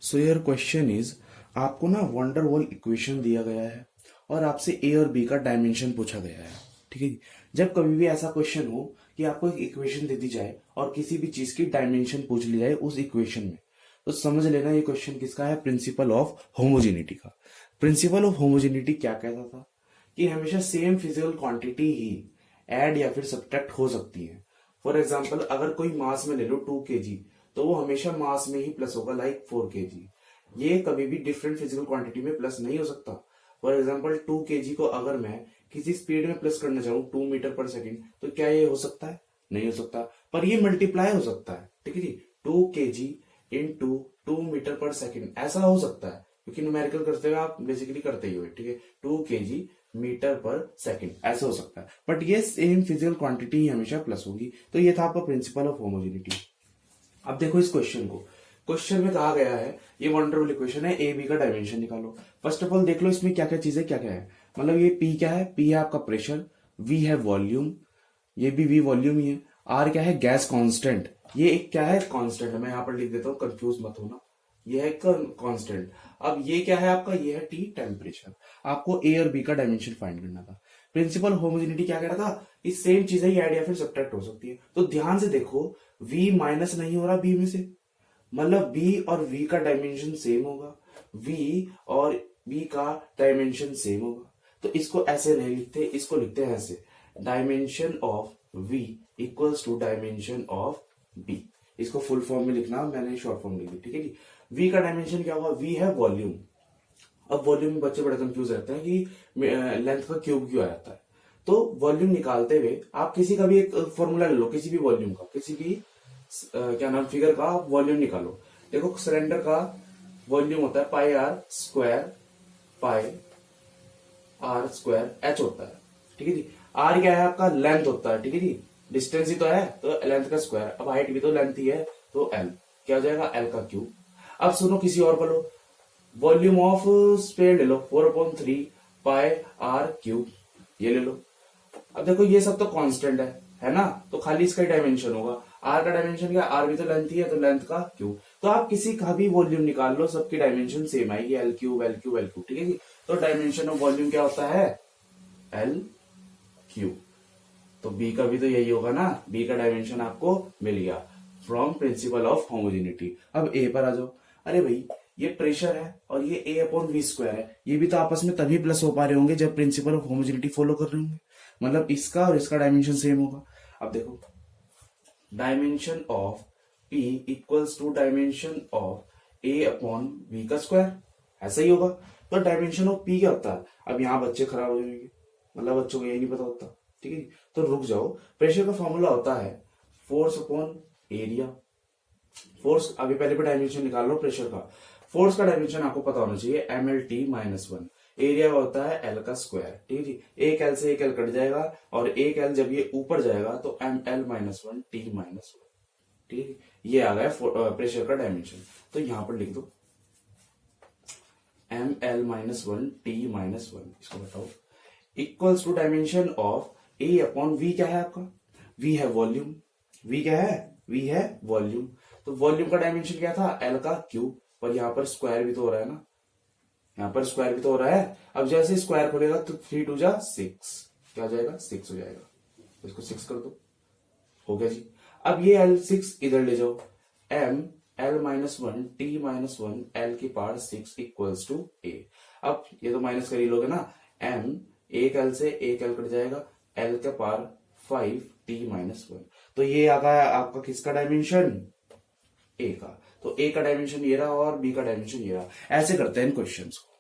So your question is, आपको ना wonder wall equation दिया गया है और आपसे ए और बी का डायमेंशन पूछा गया है। ठीक है जी। जब कभी भी ऐसा क्वेश्चन हो कि आपको एक इक्वेशन दे दी जाए और किसी भी चीज की डायमेंशन पूछ ली जाए उस इक्वेशन में, तो समझ लेना ये क्वेश्चन किसका है, प्रिंसिपल ऑफ होमोजेनिटी का। प्रिंसिपल ऑफ होमोजेनिटी क्या कहता था कि हमेशा सेम फिजिकल क्वांटिटी ही ऐड या फिर सब्ट्रैक्ट हो सकती है। फॉर एग्जाम्पल, अगर कोई मास में ले लो 2 kg, तो वो हमेशा मास में ही प्लस होगा, लाइक 4 kg। ये कभी भी डिफरेंट फिजिकल क्वांटिटी में प्लस नहीं हो सकता। फॉर एग्जाम्पल 2 kg को अगर मैं किसी स्पीड में प्लस करना चाहूँ 2 मीटर पर सेकेंड, तो क्या ये हो सकता है? नहीं हो सकता। पर ये मल्टीप्लाई हो सकता है। ठीक है जी। 2 kg इंटू 2 मीटर पर सेकेंड ऐसा हो सकता है, क्योंकि न्यूमेरिकल करते हुए आप बेसिकली करते ही हो। ठीक है, 2 kg मीटर पर सेकेंड ऐसा हो सकता है, बट ये सेम फिजिकल क्वांटिटी ही हमेशा प्लस होगी। तो ये था आपका प्रिंसिपल ऑफ होमोजेनिटी। अब देखो इस क्वेश्चन को, क्वेश्चन में कहा गया है ये वंडरफुल इक्वेशन है, ए बी का डायमेंशन निकालो। फर्स्ट ऑफ ऑल देख लो इसमें क्या क्या चीजें क्या क्या है। मतलब ये पी क्या है? पी है आपका प्रेशर, वी है वॉल्यूम, ये भी वी वॉल्यूम ही है। आर क्या है? Gas constant. ये एक क्या है? कांस्टेंट है। मैं यहां पर लिख देता हूं, कंफ्यूज मत होना, ये है कांस्टेंट। अब ये क्या है आपका? ये है टी, टेम्परेचर। आपको ए और बी का डायमेंशन फाइंड करना था। प्रिंसिपल होमोजेनिटी क्या कह रहा था? इस सेम चीजें ही ऐड या फिर सब्ट्रैक्ट हो सकती है। तो ध्यान से देखो, v माइनस नहीं हो रहा बी में से, मतलब b और v का डायमेंशन सेम होगा, v और b का डायमेंशन सेम होगा। तो इसको ऐसे नहीं लिखते, इसको लिखते हैं ऐसे, dimension of v equals to dimension of b। इसको फुल फॉर्म में लिखना, मैंने शॉर्ट फॉर्म लिख दी। ठीक है जी। v का डायमेंशन क्या होगा? v है वॉल्यूम। अब वॉल्यूम में बच्चे बड़े कंफ्यूज रहते हैं कि लेंथ का क्यूब क्यों आ जाता है। तो वॉल्यूम निकालते हुए आप किसी का भी एक फॉर्मूला ले लो, किसी भी वॉल्यूम का, किसी भी क्या नाम फिगर का आप वॉल्यूम निकालो। देखो सिलेंडर का वॉल्यूम होता है pi r square, pi r square h होता है। ठीक है जी। आर क्या है आपका? लेंथ होता है। ठीक है जी। डिस्टेंस ही तो है, तो लेंथ का स्क्वायर। अब हाइट भी तो लेंथ ही है, तो एल क्या हो जाएगा? एल का क्यूब। अब सुनो किसी और पर लो, वॉल्यूम ऑफ स्फीयर ले लो 4/3 पाई आर क्यूब, ये ले लो। अब देखो ये सब तो कांस्टेंट है ना, तो खाली इसका ही डायमेंशन होगा। आर का डायमेंशन क्या? आर भी तो लेंथ ही है, तो लेंथ का क्यूब। तो आप किसी का भी वॉल्यूम निकाल लो, सबकी डायमेंशन सेम आएगी, L cube L cube L cube. ठीक है जी। तो डायमेंशन ऑफ वॉल्यूम क्या होता है? L cube. तो बी का भी तो यही होगा ना, बी का डायमेंशन आपको मिल गया फ्रॉम प्रिंसिपल ऑफ होमोजेनिटी। अब ए पर आ जाओ। अरे भाई ये प्रेशर है और ये ए अपॉन वी स्क्वायर है, ये भी तो आपस में तभी प्लस हो पा रहे होंगे जब प्रिंसिपल ऑफ होमोजेनिटी फॉलो कर रहे होंगे, मतलब इसका और इसका डायमेंशन सेम होगा। अब देखो dimension of P equals to dimension of A upon V का स्क्वायर, ऐसा ही होगा। तो डायमेंशन ऑफ पी क्या होता है? अब यहाँ बच्चे खराब हो जाएंगे, मतलब बच्चों को यही नहीं पता होता। ठीक है, तो रुक जाओ। प्रेशर का फॉर्मूला होता है फोर्स अपॉन एरिया। फोर्स अभी पहले भी डायमेंशन निकाल लो प्रेशर का। फोर्स का डायमेंशन आपको पता होना चाहिए, mlt-1। एरिया होता है एल का स्क्वायर। ठीक है जी। एक एल से एक एल कट जाएगा और एक एल जब ये ऊपर जाएगा तो ml-1 t-1। ठीक है, ये आ गया प्रेशर का डायमेंशन। तो यहां पर लिख दो ml-1 t-1, इसको बताओ, equals to dimension of A upon V. क्या है आपका? वी है वॉल्यूम। वी क्या है? वी है वॉल्यूम। तो वॉल्यूम का डायमेंशन क्या था? एल का क्यूब। पर यहाँ पर स्क्वायर भी तो हो रहा है ना, यहाँ पर स्क्वायर भी तो हो रहा है। अब जैसे स्क्वायर खोलेगा तो 3 2 जा 6, क्या हो जाएगा? 6 हो जाएगा। तो इसको 6 कर दो, हो गया जी। अब ये L6 इधर ले जाओ, ml-1 t-1 L की पावर 6 इक्वल्स टू A। अब ये तो माइनस कर ही लोगे ना, m एक L से एक L कट जाएगा, L का पावर 5 t-1। तो ये आ गया आपका किसका डायमेंशन? A का। तो A का डायमेंशन ये रहा और B का डायमेंशन ये रहा। ऐसे करते हैं इन क्वेश्चंस को।